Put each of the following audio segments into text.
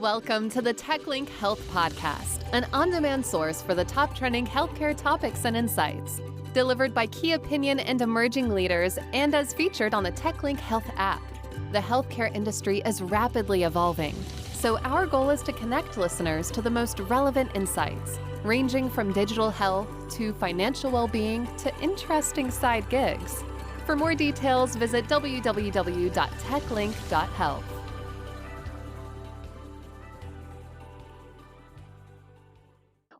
Welcome to the TechLink Health Podcast, an on-demand source for the top trending healthcare topics and insights. Delivered by key opinion and emerging leaders and as featured on the TechLink Health app. The healthcare industry is rapidly evolving, so our goal is to connect listeners to the most relevant insights, ranging from digital health to financial well-being to interesting side gigs. For more details, visit www.techlink.health.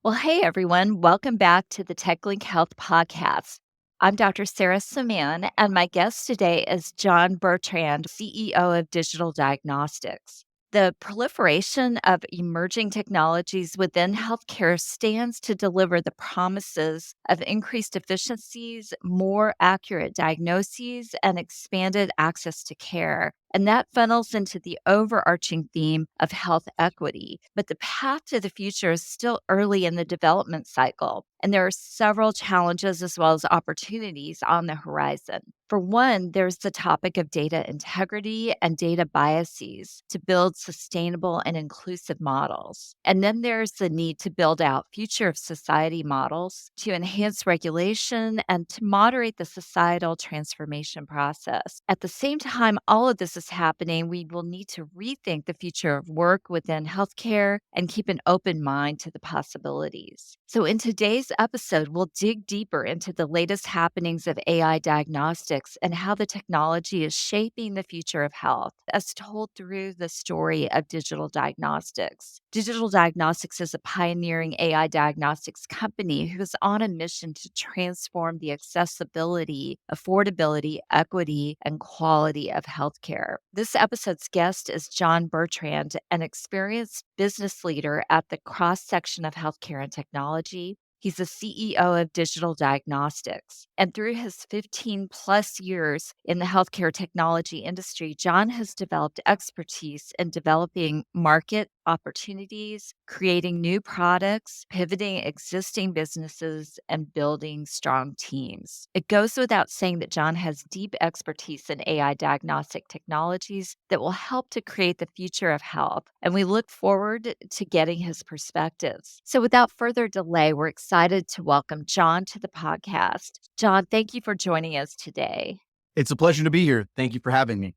Well, hey, everyone. Welcome back to the TechLink Health Podcast. I'm Dr. Sarah Saman, and my guest today is John Bertrand, CEO of Digital Diagnostics. The proliferation of emerging technologies within healthcare stands to deliver the promises of increased efficiencies, more accurate diagnoses, and expanded access to care. And that funnels into the overarching theme of health equity. But the path to the future is still early in the development cycle, and there are several challenges as well as opportunities on the horizon. For one, there's the topic of data integrity and data biases to build sustainable and inclusive models. And then there's the need to build out future of society models to enhance regulation and to moderate the societal transformation process. At the same time, all of this is happening, we will need to rethink the future of work within healthcare and keep an open mind to the possibilities. So in today's episode, we'll dig deeper into the latest happenings of AI diagnostics and how the technology is shaping the future of health, as told through the story of Digital Diagnostics. Digital Diagnostics is a pioneering AI diagnostics company who is on a mission to transform the accessibility, affordability, equity, and quality of healthcare. This episode's guest is John Bertrand, an experienced business leader at the cross-section of healthcare and technology. He's the CEO of Digital Diagnostics. And through his 15 plus years in the healthcare technology industry, John has developed expertise in developing market opportunities, creating new products, pivoting existing businesses, and building strong teams. It goes without saying that John has deep expertise in AI diagnostic technologies that will help to create the future of health. And we look forward to getting his perspectives. So without further delay, we're excited to welcome John to the podcast. John, thank you for joining us today. It's a pleasure to be here. Thank you for having me.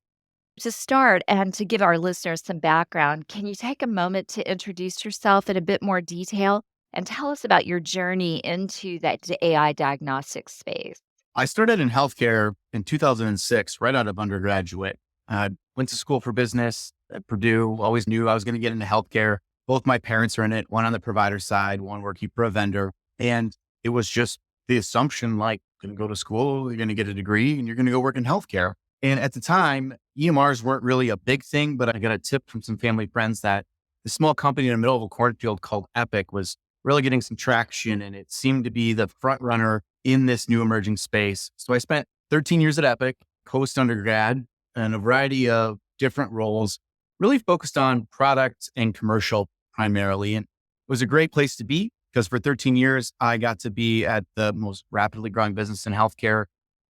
To start and to give our listeners some background, can you take a moment to introduce yourself in a bit more detail and tell us about your journey into that AI diagnostic space? I started in healthcare in 2006, right out of undergraduate. I went to school for business at Purdue, always knew I was going to get into healthcare. Both my parents are in it, one on the provider side, one working for a vendor. And it was just the assumption, like, you're going to go to school, you're going to get a degree, and you're going to go work in healthcare. And at the time, EMRs weren't really a big thing, but I got a tip from some family friends that the small company in the middle of a cornfield called Epic was really getting some traction, and it seemed to be the front runner in this new emerging space. So I spent 13 years at Epic, post-undergrad, and a variety of different roles, really focused on product and commercial primarily. And it was a great place to be because for 13 years, I got to be at the most rapidly growing business in healthcare,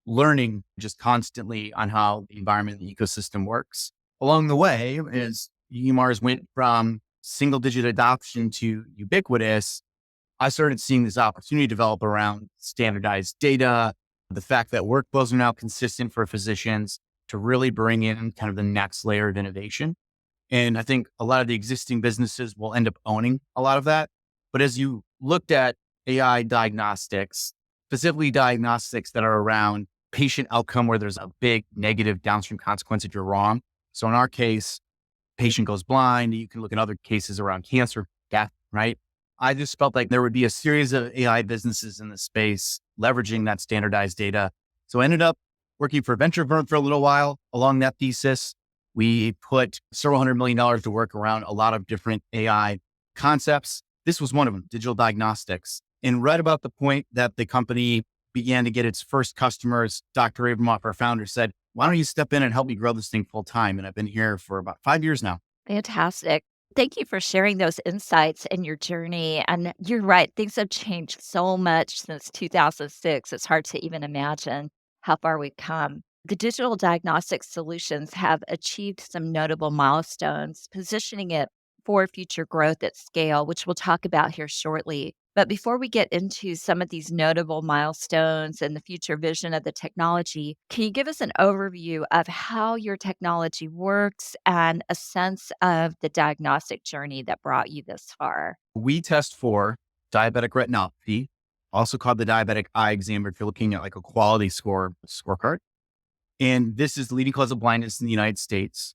learning just constantly on how the environment and the ecosystem works. Along the way, as EMRs went from single digit adoption to ubiquitous, I started seeing this opportunity develop around standardized data, the fact that workflows are now consistent for physicians to really bring in kind of the next layer of innovation. And I think a lot of the existing businesses will end up owning a lot of that. But as you looked at AI diagnostics, specifically diagnostics that are around patient outcome where there's a big negative downstream consequence if you're wrong. So in our case, patient goes blind. You can look at other cases around cancer, death, right? I just felt like there would be a series of AI businesses in the space leveraging that standardized data. So I ended up working for a venture firm for a little while along that thesis. We put several $100 million to work around a lot of different AI concepts. This was one of them, Digital Diagnostics. And right about the point that the company began to get its first customers, Dr. Abramoff, our founder, said, why don't you step in and help me grow this thing full time? And I've been here for about 5 years now. Fantastic. Thank you for sharing those insights and your journey. And you're right, things have changed so much since 2006. It's hard to even imagine how far we've come. The digital diagnostic solutions have achieved some notable milestones, positioning it for future growth at scale, which we'll talk about here shortly. But before we get into some of these notable milestones and the future vision of the technology, can you give us an overview of how your technology works and a sense of the diagnostic journey that brought you this far? We test for diabetic retinopathy, also called the diabetic eye exam, if you're looking at like a quality scorecard. And this is the leading cause of blindness in the United States.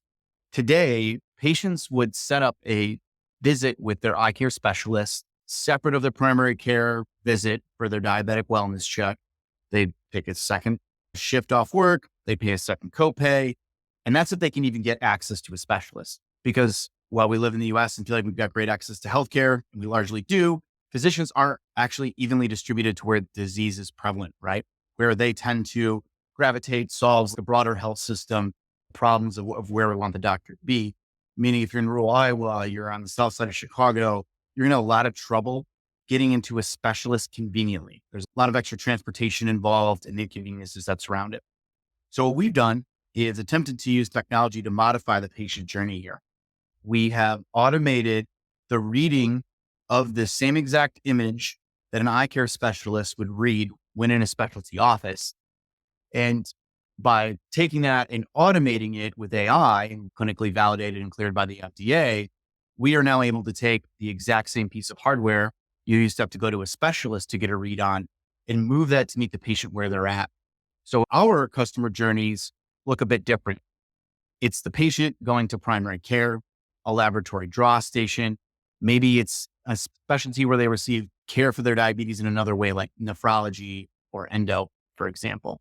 Today, patients would set up a visit with their eye care specialist, separate of their primary care visit for their diabetic wellness check. They take a second shift off work, they pay a second copay, and that's if they can even get access to a specialist. Because while we live in the US and feel like we've got great access to healthcare, and we largely do, physicians aren't actually evenly distributed to where disease is prevalent, right? Where they tend to gravitate solves the broader health system problems of where we want the doctor to be. Meaning if you're in rural Iowa, you're on the south side of Chicago, you're in a lot of trouble getting into a specialist conveniently. There's a lot of extra transportation involved and the inconveniences that surround it. So what we've done is attempted to use technology to modify the patient journey here. We have automated the reading of the same exact image that an eye care specialist would read when in a specialty office. And by taking that and automating it with AI and clinically validated and cleared by the FDA, we are now able to take the exact same piece of hardware you used to have to go to a specialist to get a read on and move that to meet the patient where they're at. So our customer journeys look a bit different. It's the patient going to primary care, a laboratory draw station. Maybe it's a specialty where they receive care for their diabetes in another way, like nephrology or endo, for example.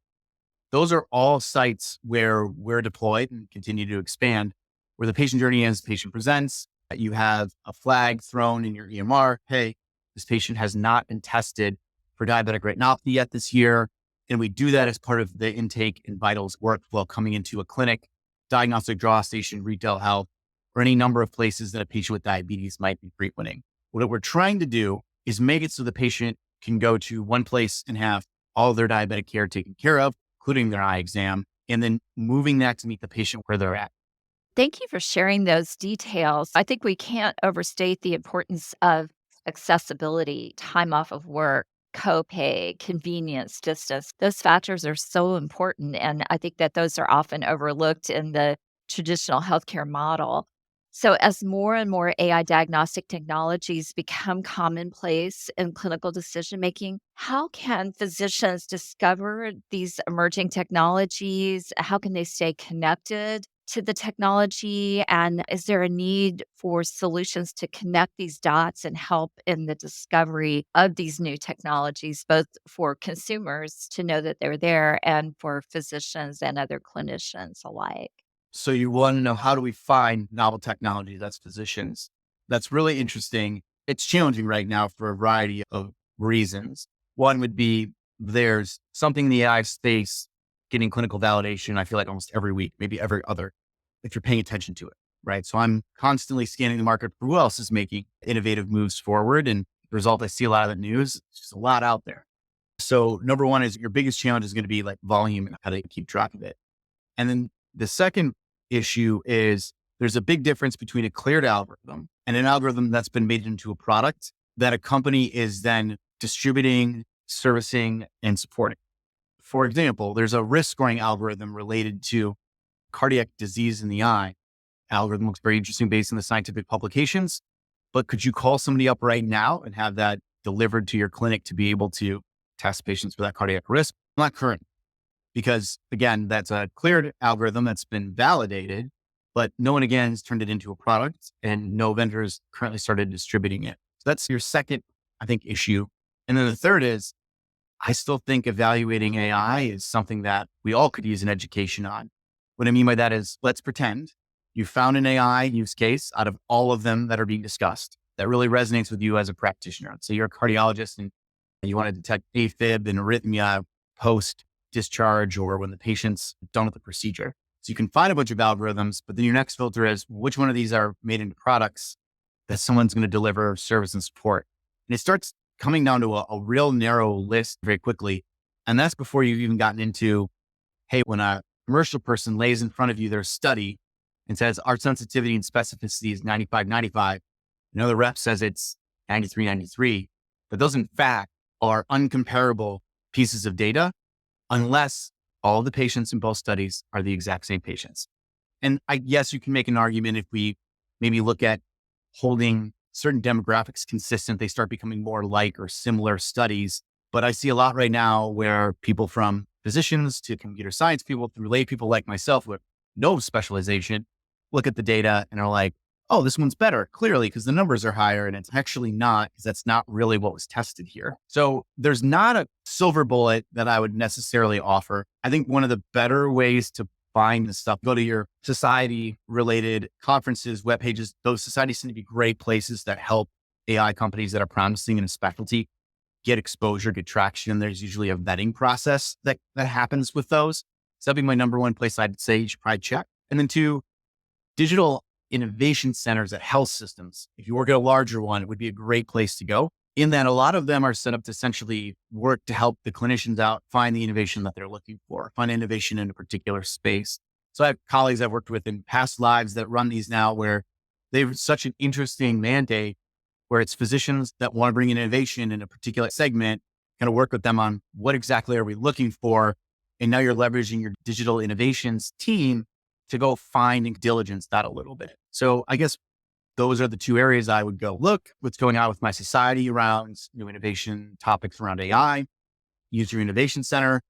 Those are all sites where we're deployed and continue to expand, where the patient journey ends, patient presents, you have a flag thrown in your EMR. Hey, this patient has not been tested for diabetic retinopathy yet this year. And we do that as part of the intake and vitals workflow coming into a clinic, diagnostic draw station, retail health, or any number of places that a patient with diabetes might be frequenting. What we're trying to do is make it so the patient can go to one place and have all of their diabetic care taken care of, including their eye exam, and then moving that to meet the patient where they're at. Thank you for sharing those details. I think we can't overstate the importance of accessibility, time off of work, copay, convenience, distance. Those factors are so important. And I think that those are often overlooked in the traditional healthcare model. So, as more and more AI diagnostic technologies become commonplace in clinical decision making, how can physicians discover these emerging technologies? How can they stay connected to the technology? And is there a need for solutions to connect these dots and help in the discovery of these new technologies, both for consumers to know that they're there and for physicians and other clinicians alike? So you want to know, how do we find novel technology that's physicians? That's really interesting. It's challenging right now for a variety of reasons. One would be there's something in the AI space getting clinical validation, I feel like almost every week, maybe every other, if you're paying attention to it, right? So I'm constantly scanning the market for who else is making innovative moves forward. And the result, I see a lot of the news. It's just a lot out there. So number one is your biggest challenge is going to be like volume and how to keep track of it. And then the second issue is there's a big difference between a cleared algorithm and an algorithm that's been made into a product that a company is then distributing, servicing, and supporting. For example, there's a risk scoring algorithm related to cardiac disease in the eye. Algorithm looks very interesting based on the scientific publications, but could you call somebody up right now and have that delivered to your clinic to be able to test patients for that cardiac risk? Not current. Because again, that's a cleared algorithm that's been validated, but no one again has turned it into a product and no vendors currently started distributing it. So that's your second, I think, issue. And then the third is, I still think evaluating AI is something that we all could use an education on. What I mean by that is, let's pretend you found an AI use case out of all of them that are being discussed that really resonates with you as a practitioner. So you're a cardiologist and you want to detect AFib and arrhythmia post discharge or when the patient's done with the procedure. So you can find a bunch of algorithms, but then your next filter is, which one of these are made into products that someone's going to deliver service and support? And it starts coming down to a real narrow list very quickly. And that's before you've even gotten into, hey, when a commercial person lays in front of you their study and says our sensitivity and specificity is 95. Another rep says it's 93. But those, in fact, are uncomparable pieces of data unless all the patients in both studies are the exact same patients. And I guess you can make an argument if we maybe look at holding certain demographics consistent, they start becoming more like or similar studies. But I see a lot right now where people from physicians to computer science people to lay people like myself with no specialization look at the data and are like, oh, this one's better, clearly, because the numbers are higher. And it's actually not, because that's not really what was tested here. So there's not a silver bullet that I would necessarily offer. I think one of the better ways to find this stuff, go to your society related conferences, web pages. Those societies seem to be great places that help AI companies that are promising in a specialty get exposure, get traction. There's usually a vetting process that happens with those. So that'd be my number one place I'd say you should probably check. And then two, digital innovation centers at health systems. If you work at a larger one, it would be a great place to go, in that a lot of them are set up to essentially work to help the clinicians out, find the innovation that they're looking for, find innovation in a particular space. So I have colleagues I've worked with in past lives that run these now, where they have such an interesting mandate where it's physicians that want to bring in innovation in a particular segment, kind of work with them on what exactly are we looking for. And now you're leveraging your digital innovations team to go find and diligence that a little bit. So I guess those are the two areas I would go look what's going on with my society around new innovation topics around AI, use your innovation center.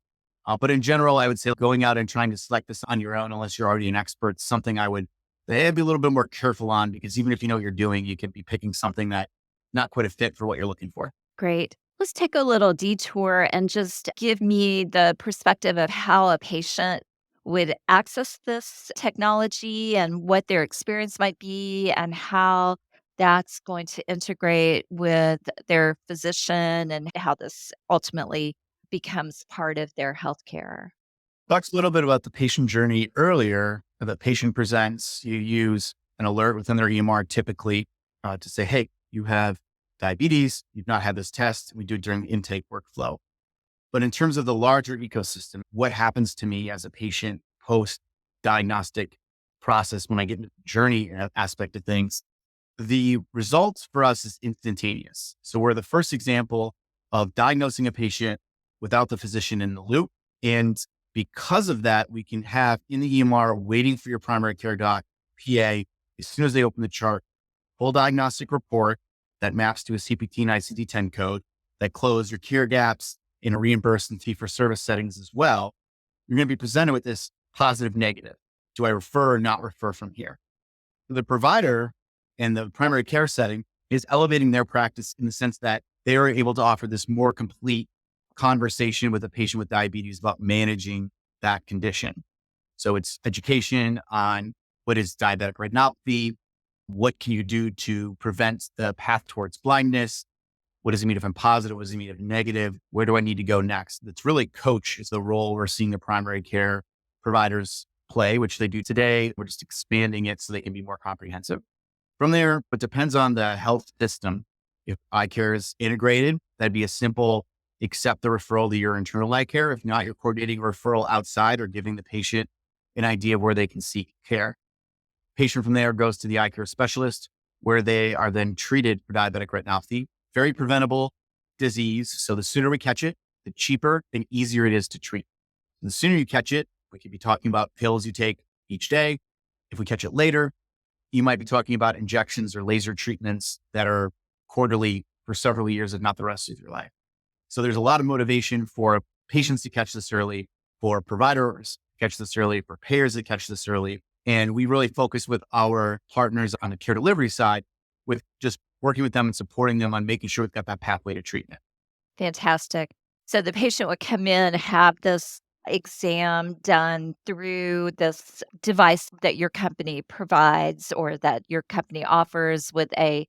But in general, I would say going out and trying to select this on your own, unless you're already an expert, something I would be a little bit more careful on, because even if you know what you're doing, you can be picking something that not quite a fit for what you're looking for. Great. Let's take a little detour and just give me the perspective of how a patient would access this technology and what their experience might be and how that's going to integrate with their physician and how this ultimately becomes part of their healthcare. Talked a little bit about the patient journey earlier. The patient presents, you use an alert within their EMR typically to say, hey, you have diabetes, you've not had this test. We do it during the intake workflow. But in terms of the larger ecosystem, what happens to me as a patient post diagnostic process when I get into the journey aspect of things, the results for us is instantaneous. So we're the first example of diagnosing a patient without the physician in the loop. And because of that, we can have in the EMR waiting for your primary care doc, PA, as soon as they open the chart, full diagnostic report that maps to a CPT and ICD-10 code that close your care gaps in a reimbursed and fee-for-service settings as well. You're going to be presented with this positive, negative. Do I refer or not refer from here? The provider in the primary care setting is elevating their practice in the sense that they are able to offer this more complete conversation with a patient with diabetes about managing that condition. So it's education on what is diabetic retinopathy, what can you do to prevent the path towards blindness, what does it mean if I'm positive, what does it mean if I'm negative, where do I need to go next? It's really coach is the role we're seeing the primary care providers play, which they do today. We're just expanding it so they can be more comprehensive. From there, it depends on the health system. If eye care is integrated, that'd be a simple accept the referral to your internal eye care. If not, you're coordinating a referral outside or giving the patient an idea of where they can seek care. Patient from there goes to the eye care specialist, where they are then treated for diabetic retinopathy. Very preventable disease. So the sooner we catch it, the cheaper and easier it is to treat. The sooner you catch it, we could be talking about pills you take each day. If we catch it later, you might be talking about injections or laser treatments that are quarterly for several years, if not the rest of your life. So there's a lot of motivation for patients to catch this early, for providers to catch this early, for payers to catch this early. And we really focus with our partners on the care delivery side with just working with them and supporting them on making sure we've got that pathway to treatment. Fantastic. So the patient would come in, have this exam done through this device that your company provides or that your company offers with a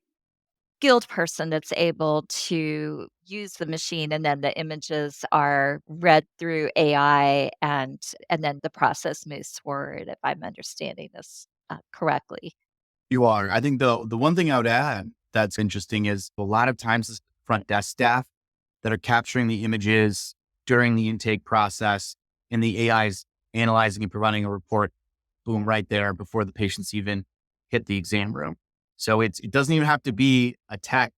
skilled person that's able to use the machine, and then the images are read through AI, and then the process moves forward, if I'm understanding this correctly. You are. I think the one thing I would add that's interesting is a lot of times it's front desk staff that are capturing the images during the intake process, and the AI is analyzing and providing a report boom, right there before the patients even hit the exam room. So it doesn't even have to be a tech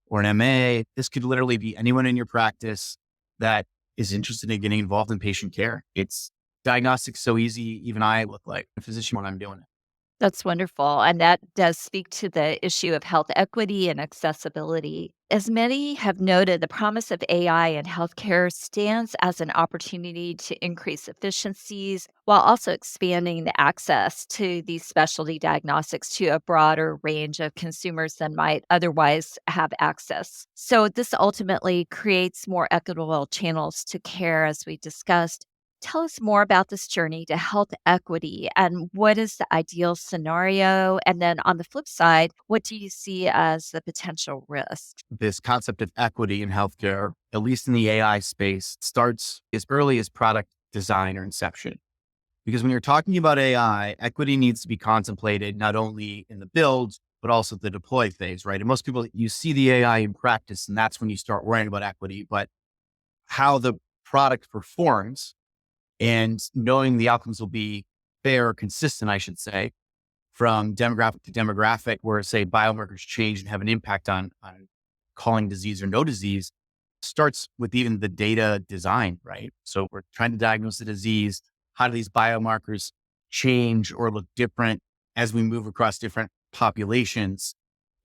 or an MA. This could literally be anyone in your practice that is interested in getting involved in patient care. It's diagnostics so easy. Even I look like a physician when I'm doing it. That's wonderful. And that does speak to the issue of health equity and accessibility. As many have noted, the promise of AI in healthcare stands as an opportunity to increase efficiencies while also expanding the access to these specialty diagnostics to a broader range of consumers than might otherwise have access. So, this ultimately creates more equitable channels to care, as we discussed. Tell us more about this journey to health equity and what is the ideal scenario? And then on the flip side, what do you see as the potential risk? This concept of equity in healthcare, at least in the AI space, starts as early as product design or inception. Because when you're talking about AI, equity needs to be contemplated not only in the build, but also the deploy phase, right? And most people, you see the AI in practice, and that's when you start worrying about equity. But how the product performs and knowing the outcomes will be fair or consistent, I should say, from demographic to demographic, where say biomarkers change and have an impact on calling disease or no disease, starts with even the data design, right? So we're trying to diagnose the disease. How do these biomarkers change or look different as we move across different populations?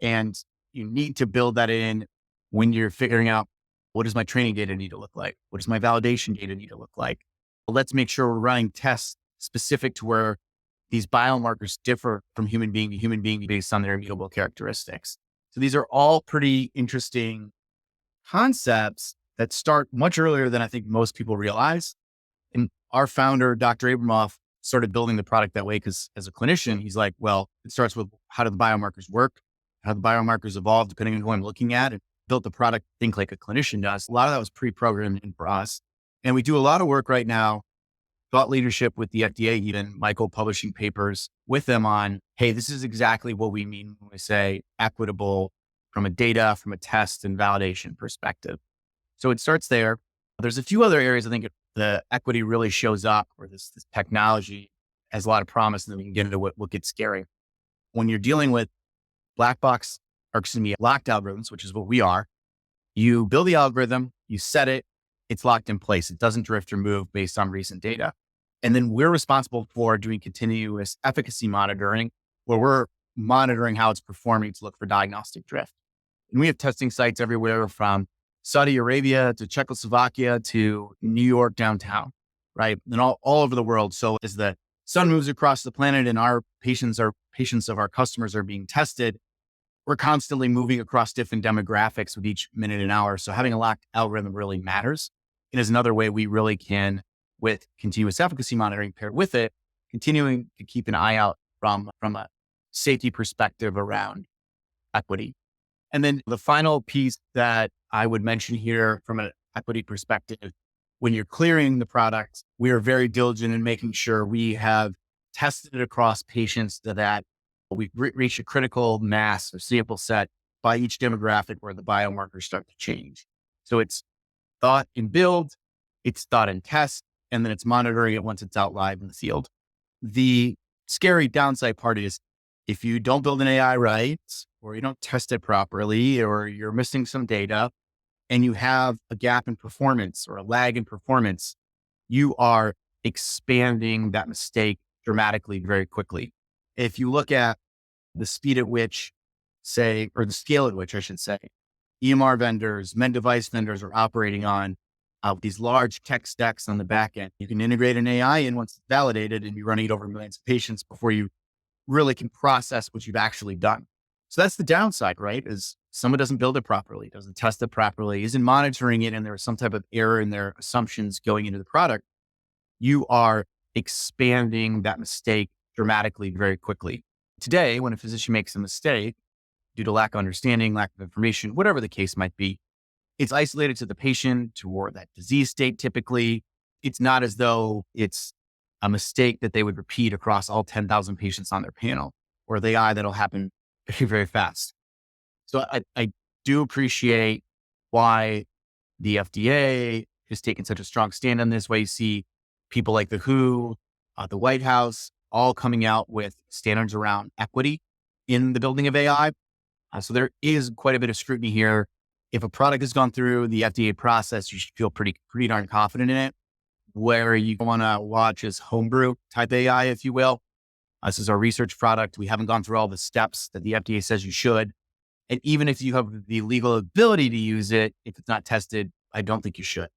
And you need to build that in when you're figuring out, what does my training data need to look like? What does my validation data need to look like? Let's make sure we're running tests specific to where these biomarkers differ from human being to human being based on their immutable characteristics. So these are all pretty interesting concepts that start much earlier than I think most people realize. And our founder, Dr. Abramoff, started building the product that way because as a clinician, he's like, well, it starts with how do the biomarkers work? How do the biomarkers evolve depending on who I'm looking at, and built the product, think like a clinician does. A lot of that was pre-programmed in for us. And we do a lot of work right now, thought leadership with the FDA, even Michael publishing papers with them on, hey, this is exactly what we mean when we say equitable from a data, from a test and validation perspective. So it starts there. There's a few other areas I think the equity really shows up, where this technology has a lot of promise, and then we can get into what gets scary. When you're dealing with black box, or excuse me, locked algorithms, which is what we are, you build the algorithm, you set it, it's locked in place. It doesn't drift or move based on recent data. And then we're responsible for doing continuous efficacy monitoring, where we're monitoring how it's performing to look for diagnostic drift. And we have testing sites everywhere from Saudi Arabia to Czechoslovakia to New York downtown, right? And all over the world. So as the sun moves across the planet and our patients of our customers are being tested, we're constantly moving across different demographics with each minute and hour. So having a locked algorithm really matters. It is another way we really can, with continuous efficacy monitoring paired with it, continuing to keep an eye out from a safety perspective around equity. And then the final piece that I would mention here from an equity perspective, when you're clearing the product, we are very diligent in making sure we have tested it across patients that we've reached a critical mass or sample set by each demographic where the biomarkers start to change. So it's thought in build, it's thought in test, and then it's monitoring it once it's out live in the field. The scary downside part is if you don't build an AI right, or you don't test it properly, or you're missing some data and you have a gap in performance or a lag in performance, you are expanding that mistake dramatically very quickly. If you look at the speed at which, say, or the scale at which I should say, EMR vendors, med device vendors are operating on these large tech stacks on the back end. You can integrate an AI in once it's validated and you're running it over millions of patients before you really can process what you've actually done. So that's the downside, right? Is someone doesn't build it properly, doesn't test it properly, isn't monitoring it, and there is some type of error in their assumptions going into the product. You are expanding that mistake dramatically very quickly. Today, when a physician makes a mistake due to lack of understanding, lack of information, whatever the case might be, it's isolated to the patient or that disease state. Typically, it's not as though it's a mistake that they would repeat across all 10,000 patients on their panel, or the AI that'll happen very, very fast. So I do appreciate why the FDA has taken such a strong stand on this, why you see people like the WHO, the White House all coming out with standards around equity in the building of AI. So there is quite a bit of scrutiny here. If a product has gone through the FDA process, you should feel pretty darn confident in it. Where you want to watch is homebrew type AI, if you will. This is our research product. We haven't gone through all the steps that the FDA says you should. And even if you have the legal ability to use it, if it's not tested, I don't think you should.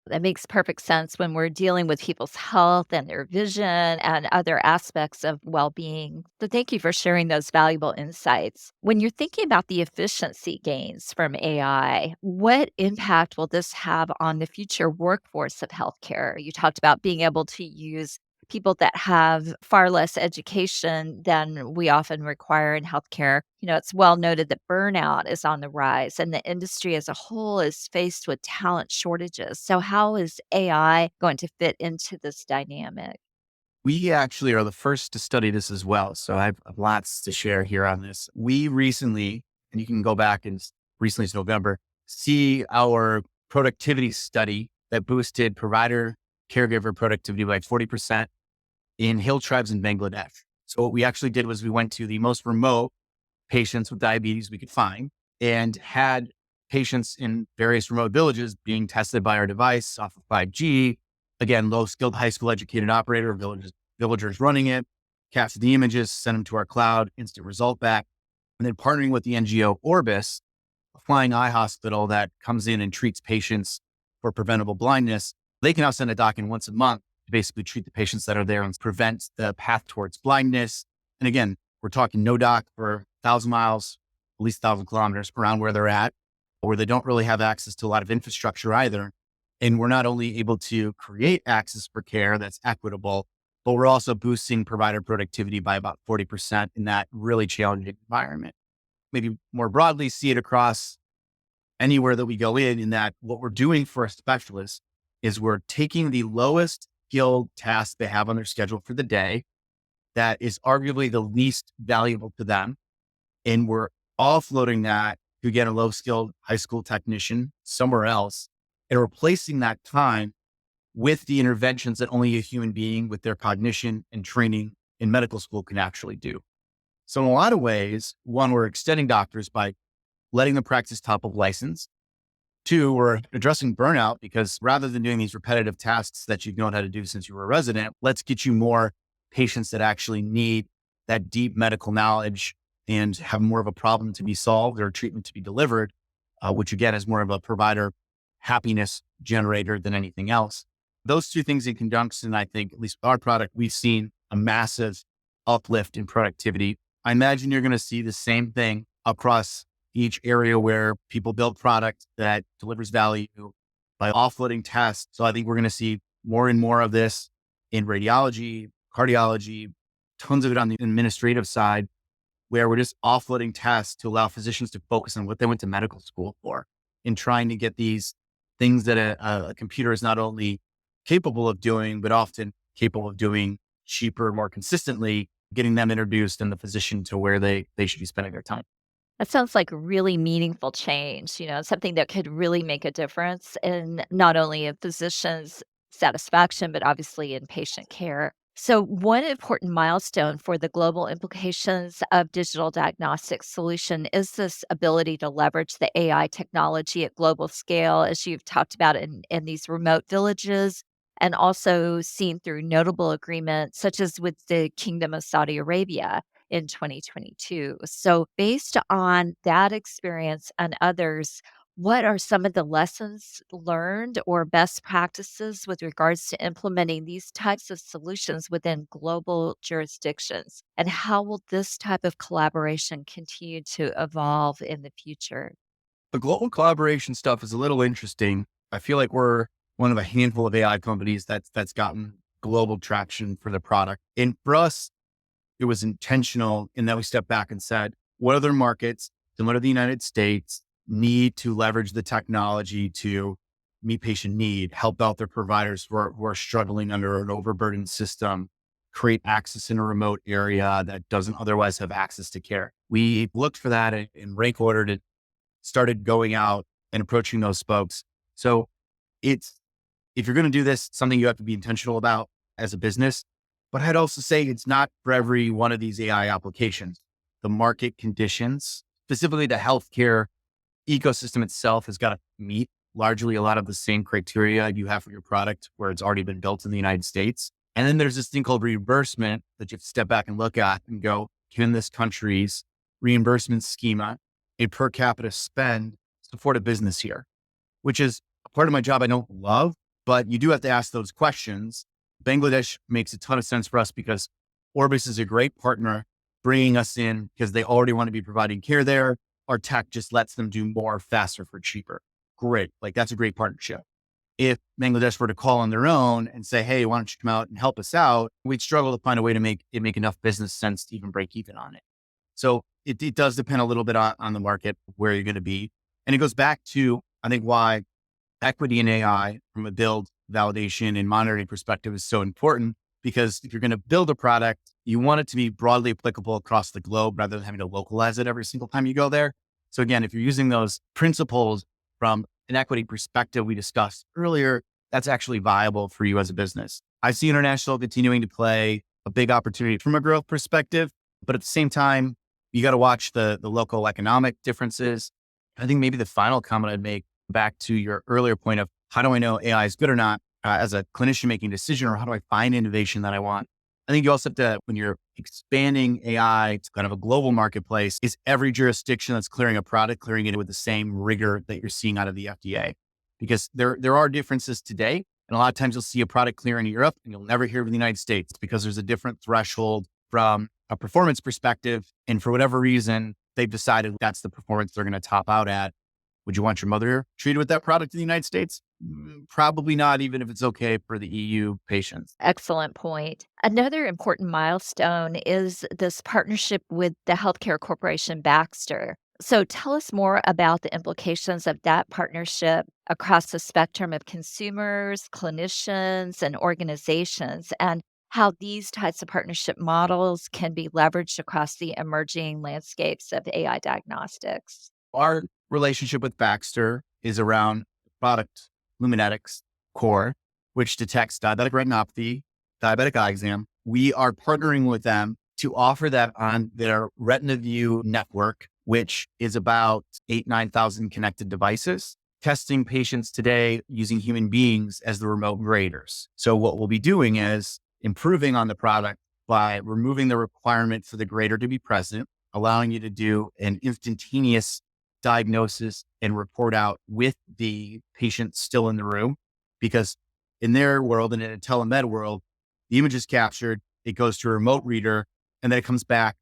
That makes perfect sense when we're dealing with people's health and their vision and other aspects of well being. So, thank you for sharing those valuable insights. When you're thinking about the efficiency gains from AI, what impact will this have on the future workforce of healthcare? You talked about being able to use people that have far less education than we often require in healthcare. It's well noted that burnout is on the rise and the industry as a whole is faced with talent shortages. So, how is AI going to fit into this dynamic? We actually are the first to study this as well. So I have lots to share here on this. We recently, and you can go back and recently it's November, see our productivity study that boosted provider caregiver productivity by 40% in hill tribes in Bangladesh. So what we actually did was we went to the most remote patients with diabetes we could find and had patients in various remote villages being tested by our device off of 5G. Again, low skilled, high school educated operator, villagers running it, capture the images, send them to our cloud, instant result back. And then partnering with the NGO Orbis, a flying eye hospital that comes in and treats patients for preventable blindness. They can now send a doc in once a month to basically treat the patients that are there and prevent the path towards blindness. And again, we're talking no doc for 1,000 miles, at least 1,000 kilometers around where they're at, where they don't really have access to a lot of infrastructure either. And we're not only able to create access for care that's equitable, but we're also boosting provider productivity by about 40% in that really challenging environment. Maybe more broadly, see it across anywhere that we go in that what we're doing for a specialist is we're taking the lowest skilled task they have on their schedule for the day that is arguably the least valuable to them. And we're offloading that to get a low skilled high school technician somewhere else and replacing that time with the interventions that only a human being with their cognition and training in medical school can actually do. So in a lot of ways, one, we're extending doctors by letting them practice top of license. Two, we're addressing burnout because rather than doing these repetitive tasks that you've known how to do since you were a resident, let's get you more patients that actually need that deep medical knowledge and have more of a problem to be solved or treatment to be delivered, which again is more of a provider happiness generator than anything else. Those two things in conjunction, I think, at least with our product, we've seen a massive uplift in productivity. I imagine you're going to see the same thing across each area where people build product that delivers value by offloading tasks. So I think we're going to see more and more of this in radiology, cardiology, tons of it on the administrative side, where we're just offloading tasks to allow physicians to focus on what they went to medical school for in trying to get these things that a computer is not only capable of doing, but often capable of doing cheaper, more consistently, getting them introduced and the physician to where they should be spending their time. That sounds like really meaningful change, something that could really make a difference in not only a physician's satisfaction, but obviously in patient care. So, one important milestone for the global implications of digital diagnostics solution is this ability to leverage the AI technology at global scale, as you've talked about in these remote villages, and also seen through notable agreements such as with the Kingdom of Saudi Arabia in 2022. So, based on that experience and others, what are some of the lessons learned or best practices with regards to implementing these types of solutions within global jurisdictions? And how will this type of collaboration continue to evolve in the future? The global collaboration stuff is a little interesting. I feel like we're one of a handful of AI companies that's gotten global traction for the product. And for us, it was intentional in that we stepped back and said, what other markets, similar to the United States, need to leverage the technology to meet patient need, help out their providers who are struggling under an overburdened system, create access in a remote area that doesn't otherwise have access to care. We looked for that and rank ordered it, started going out and approaching those folks. So if you're going to do this, something you have to be intentional about as a business. But I'd also say it's not for every one of these AI applications. The market conditions, specifically the healthcare ecosystem itself, has got to meet largely a lot of the same criteria you have for your product where it's already been built in the United States. And then there's this thing called reimbursement that you have to step back and look at and go, given this country's reimbursement schema, a per capita spend, support a business here, which is a part of my job I don't love, but you do have to ask those questions. Bangladesh makes a ton of sense for us because Orbis is a great partner bringing us in because they already want to be providing care there. Our tech just lets them do more faster for cheaper. Great. Like that's a great partnership. If Bangladesh were to call on their own and say, hey, why don't you come out and help us out? We'd struggle to find a way to make enough business sense to even break even on it. So it does depend a little bit on the market, where you're going to be. And it goes back to, I think, why equity in AI from a build, validation, and monitoring perspective is so important, because if you're going to build a product, you want it to be broadly applicable across the globe rather than having to localize it every single time you go there. So again, if you're using those principles from an equity perspective we discussed earlier, that's actually viable for you as a business. I see international continuing to play a big opportunity from a growth perspective, but at the same time, you got to watch the local economic differences. I think maybe the final comment I'd make back to your earlier point of how do I know AI is good or not as a clinician making a decision, or how do I find innovation that I want? I think you also have to, when you're expanding AI to kind of a global marketplace, is every jurisdiction that's clearing a product, clearing it with the same rigor that you're seeing out of the FDA? Because there are differences today. And a lot of times you'll see a product clear in Europe and you'll never hear of the United States because there's a different threshold from a performance perspective. And for whatever reason, they've decided that's the performance they're going to top out at. Would you want your mother treated with that product in the United States? Probably not, even if it's okay for the EU patients. Excellent point. Another important milestone is this partnership with the healthcare corporation Baxter. So tell us more about the implications of that partnership across the spectrum of consumers, clinicians, and organizations, and how these types of partnership models can be leveraged across the emerging landscapes of AI diagnostics. Our relationship with Baxter is around product Luminetics Core, which detects diabetic retinopathy, diabetic eye exam. We are partnering with them to offer that on their RetinaView network, which is about 9,000 connected devices, testing patients today using human beings as the remote graders. So what we'll be doing is improving on the product by removing the requirement for the grader to be present, allowing you to do an instantaneous diagnosis and report out with the patient still in the room. Because in their world and in a telemed world, the image is captured, it goes to a remote reader, and then it comes back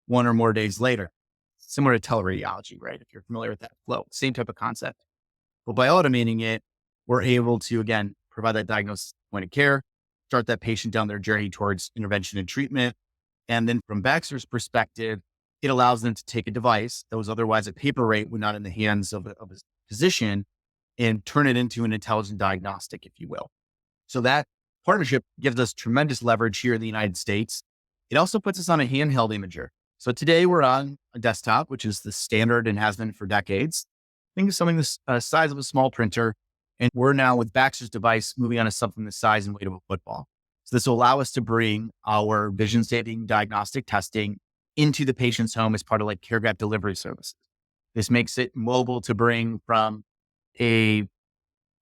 one or more days later. Similar to teleradiology, right? If you're familiar with that flow, same type of concept. But by automating it, we're able to, again, provide that diagnosis at the point of care, start that patient down their journey towards intervention and treatment. And then from Baxter's perspective, it allows them to take a device that was otherwise at paper rate when not in the hands of a physician and turn it into an intelligent diagnostic, if you will. So that partnership gives us tremendous leverage here in the United States. It also puts us on a handheld imager. So today we're on a desktop, which is the standard and has been for decades. Think of something the size of a small printer. And we're now with Baxter's device moving on to something the size and weight of a football. So this will allow us to bring our vision saving diagnostic testing into the patient's home as part of like care gap delivery services. This makes it mobile to bring from a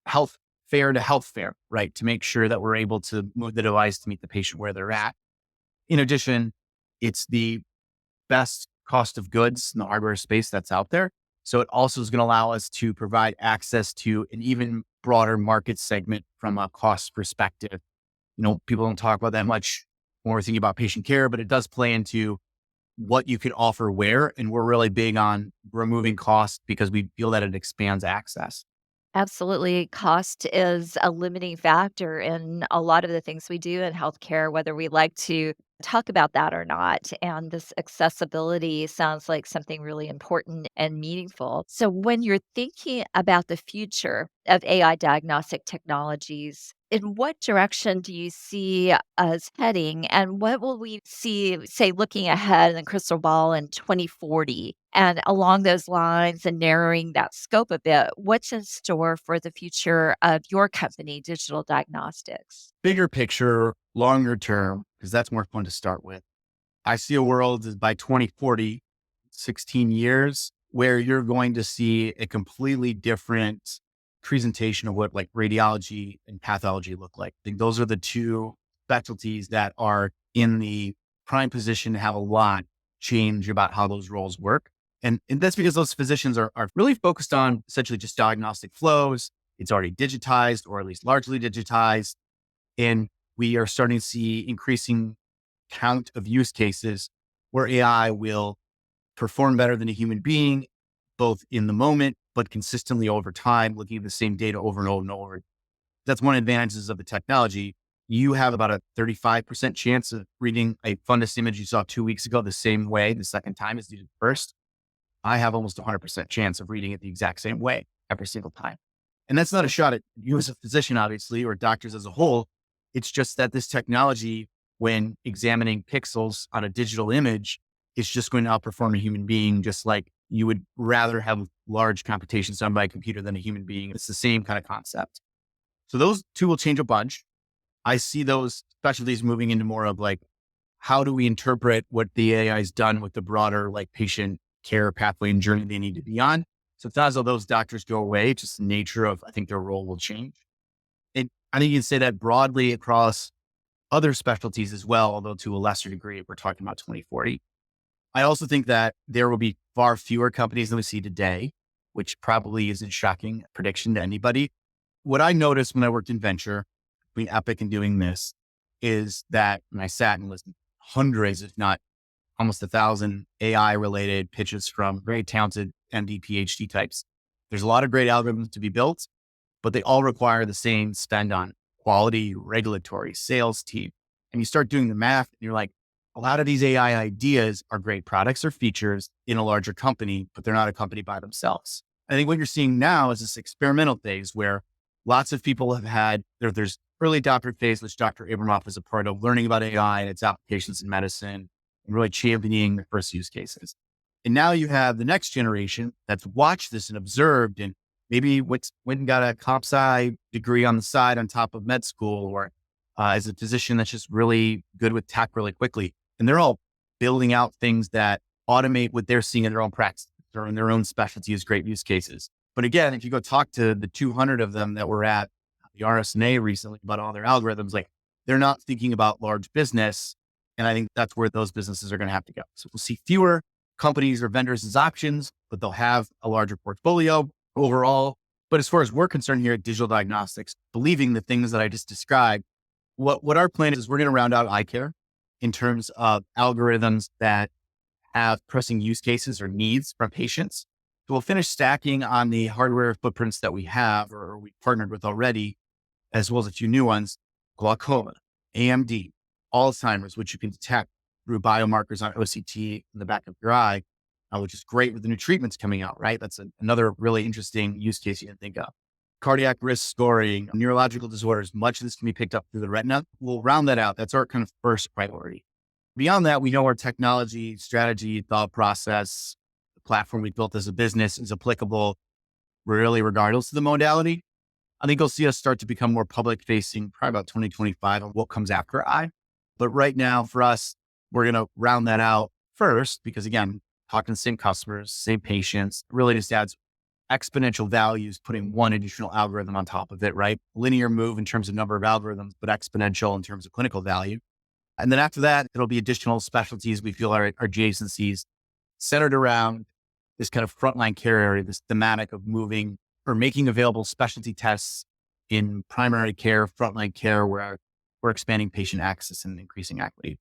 health fair to health fair, right? To make sure that we're able to move the device to meet the patient where they're at. In addition, it's the best cost of goods in the hardware space that's out there. So it also is going to allow us to provide access to an even broader market segment from a cost perspective. You know, people don't talk about that much when we're thinking about patient care, but it does play into what you can offer where. And we're really big on removing cost because we feel that it expands access. Absolutely. Cost is a limiting factor in a lot of the things we do in healthcare, whether we like to talk about that or not. And this accessibility sounds like something really important and meaningful. So, when you're thinking about the future of AI diagnostic technologies, in what direction do you see us heading? And what will we see, say, looking ahead in the crystal ball in 2040? And along those lines and narrowing that scope a bit, what's in store for the future of your company, Digital Diagnostics? Bigger picture, longer term, because that's more fun to start with, I see a world is by 2040, 16 years, where you're going to see a completely different presentation of what like radiology and pathology look like. I think those are the two specialties that are in the prime position to have a lot change about how those roles work. And that's because those physicians are really focused on essentially just diagnostic flows. It's already digitized or at least largely digitized. And we are starting to see increasing count of use cases where AI will perform better than a human being, both in the moment, but consistently over time, looking at the same data over and over and over. That's one of the advantages of the technology. You have about a 35% chance of reading a fundus image you saw 2 weeks ago the same way the second time as you did the first. I have almost 100% chance of reading it the exact same way every single time. And that's not a shot at you as a physician, obviously, or doctors as a whole. It's just that this technology, when examining pixels on a digital image, is just going to outperform a human being, just like you would rather have large computations done by a computer than a human being. It's the same kind of concept. So those two will change a bunch. I see those specialties moving into more of like, how do we interpret what the AI has done with the broader like patient care pathway and journey they need to be on? So it's not as though those doctors go away, just the nature of, I think their role will change. And I think you can say that broadly across other specialties as well, although to a lesser degree, if we're talking about 2040. I also think that there will be far fewer companies than we see today, which probably isn't shocking prediction to anybody. What I noticed when I worked in venture, between Epic and doing this, is that when I sat and listened to hundreds, if not almost 1,000 AI related pitches from very talented MD, PhD types, there's a lot of great algorithms to be built, but they all require the same spend on quality, regulatory, sales team. And you start doing the math and you're like, a lot of these AI ideas are great products or features in a larger company, but they're not a company by themselves. I think what you're seeing now is this experimental phase where lots of people have had, there's early adopter phase, which Dr. Abramoff is a part of, learning about AI and its applications in medicine and really championing the first use cases. And now you have the next generation that's watched this and observed and maybe went and got a comp sci degree on the side on top of med school, or as a physician that's just really good with tech really quickly. And they're all building out things that automate what they're seeing in their own practice or in their own specialty as great use cases. But again, if you go talk to the 200 of them that were at the RSNA recently about all their algorithms, like they're not thinking about large business. And I think that's where those businesses are going to have to go. So we'll see fewer companies or vendors as options, but they'll have a larger portfolio overall. But as far as we're concerned here at Digital Diagnostics, believing the things that I just described, what our plan is we're going to round out eye care in terms of algorithms that have pressing use cases or needs from patients. So we'll finish stacking on the hardware footprints that we have or we partnered with already, as well as a few new ones: glaucoma, AMD, Alzheimer's, which you can detect through biomarkers on OCT in the back of your eye, which is great with the new treatments coming out, right? That's another really interesting use case you can think of. Cardiac risk scoring, neurological disorders, much of this can be picked up through the retina. We'll round that out. That's our kind of first priority. Beyond that, we know our technology, strategy, thought process, the platform we built as a business is applicable really regardless of the modality. I think you'll see us start to become more public facing probably about 2025 on what comes after eye. But right now for us, we're going to round that out first because again, talking to the same customers, same patients, really just adds exponential values, putting one additional algorithm on top of it, right? Linear move in terms of number of algorithms, but exponential in terms of clinical value. And then after that, it'll be additional specialties we feel are adjacencies centered around this kind of frontline care area, this thematic of moving or making available specialty tests in primary care, frontline care, where we're expanding patient access and increasing equity.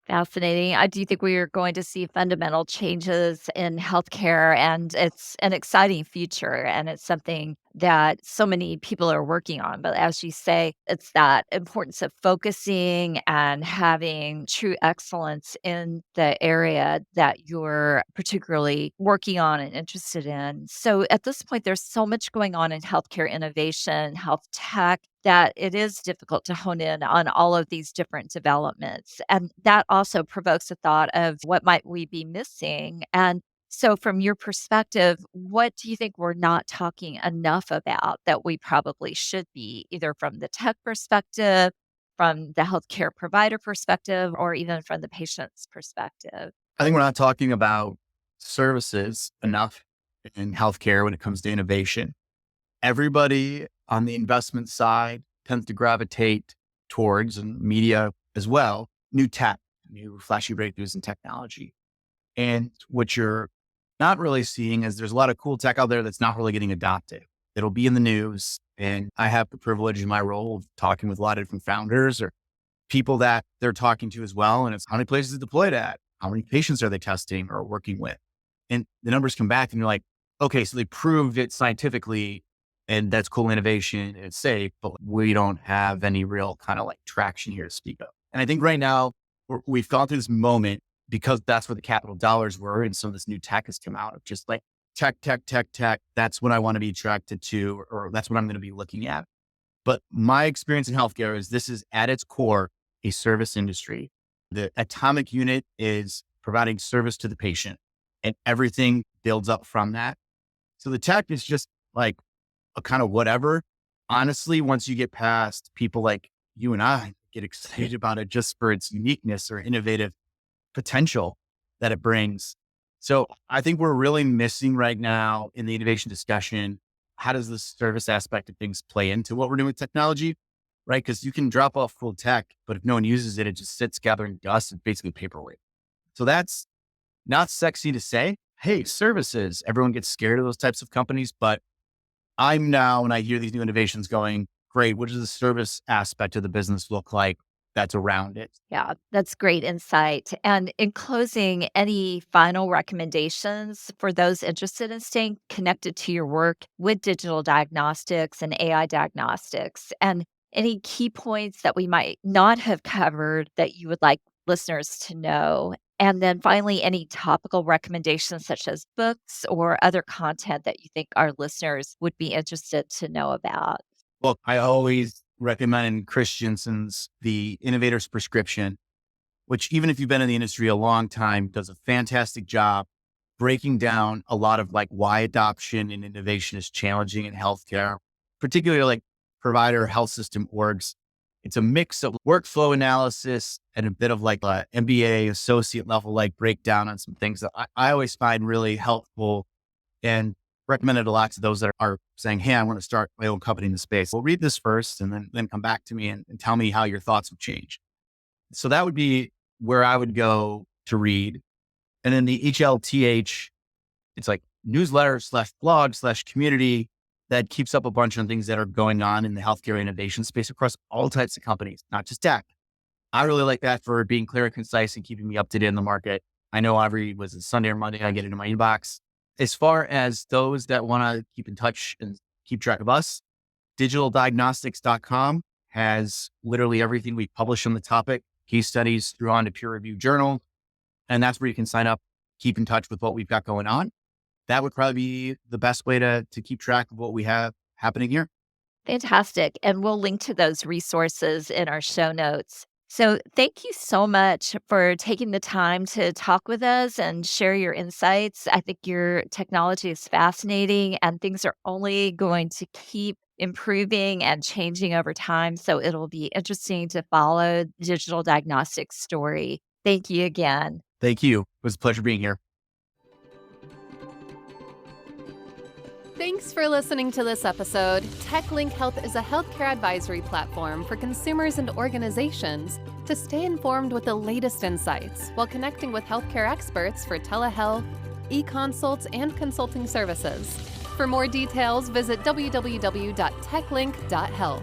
Fascinating. I do think we are going to see fundamental changes in healthcare, and it's an exciting future. And it's something that so many people are working on. But as you say, it's that importance of focusing and having true excellence in the area that you're particularly working on and interested in. So at this point, there's so much going on in healthcare innovation, health tech, that it is difficult to hone in on all of these different developments. And that also provokes a thought of what might we be missing. And so from your perspective, what do you think we're not talking enough about that we probably should be, either from the tech perspective from the healthcare provider perspective or even from the patient's perspective? I think we're not talking about services enough in healthcare when it comes to innovation. Everybody on the investment side tends to gravitate towards, and media as well, new tech, new flashy breakthroughs in technology. And what you're not really seeing is there's a lot of cool tech out there that's not really getting adopted. It'll be in the news. And I have the privilege in my role of talking with a lot of different founders or people that they're talking to as well. And it's how many places to deploy it at? How many patients are they testing or working with? And the numbers come back and you're like, okay, so they proved it scientifically and that's cool innovation. It's safe, but we don't have any real kind of like traction here to speak of. And I think right now we've gone through this moment because that's where the capital dollars were. And some of this new tech has come out of just like tech. That's what I want to be attracted to, or that's what I'm going to be looking at. But my experience in healthcare is this is at its core a service industry. The atomic unit is providing service to the patient and everything builds up from that. So the tech is just like a kind of whatever. Honestly, once you get past people like you and I get excited about it just for its uniqueness or innovative potential that it brings. So I think we're really missing right now in the innovation discussion. How does the service aspect of things play into what we're doing with technology? Right? Because you can drop off full tech, but if no one uses it, it just sits gathering dust and basically paperweight. So that's not sexy to say. Hey, services, everyone gets scared of those types of companies, but I'm now, when I hear these new innovations going, great, what does the service aspect of the business look like that's around it? Yeah, that's great insight. And in closing, any final recommendations for those interested in staying connected to your work with digital diagnostics and AI diagnostics? And any key points that we might not have covered that you would like listeners to know? And then finally, any topical recommendations such as books or other content that you think our listeners would be interested to know about? Well, I always recommend Christensen's The Innovator's Prescription, which even if you've been in the industry a long time, does a fantastic job breaking down a lot of like why adoption and innovation is challenging in healthcare, particularly like provider health system orgs. It's a mix of workflow analysis and a bit of like a MBA associate level, like breakdown on some things that I always find really helpful and recommend it a lot to those that are saying, hey, I want to start my own company in the space. Well, read this first and then come back to me and tell me how your thoughts have changed. So that would be where I would go to read. And then the HLTH, it's like newsletter/blog/community that keeps up a bunch of things that are going on in the healthcare innovation space across all types of companies, not just tech. I really like that for being clear and concise and keeping me up to date in the market. I know every Sunday or Monday, I get into my inbox. As far as those that want to keep in touch and keep track of us, digitaldiagnostics.com has literally everything we publish on the topic, case studies through on to peer reviewed journal. And that's where you can sign up, keep in touch with what we've got going on. That would probably be the best way to keep track of what we have happening here. Fantastic. And we'll link to those resources in our show notes. So thank you so much for taking the time to talk with us and share your insights. I think your technology is fascinating and things are only going to keep improving and changing over time. So it'll be interesting to follow digital diagnostics story. Thank you again. Thank you. It was a pleasure being here. Thanks for listening to this episode. TechLink Health is a healthcare advisory platform for consumers and organizations to stay informed with the latest insights while connecting with healthcare experts for telehealth, e-consults, and consulting services. For more details, visit www.techlink.health.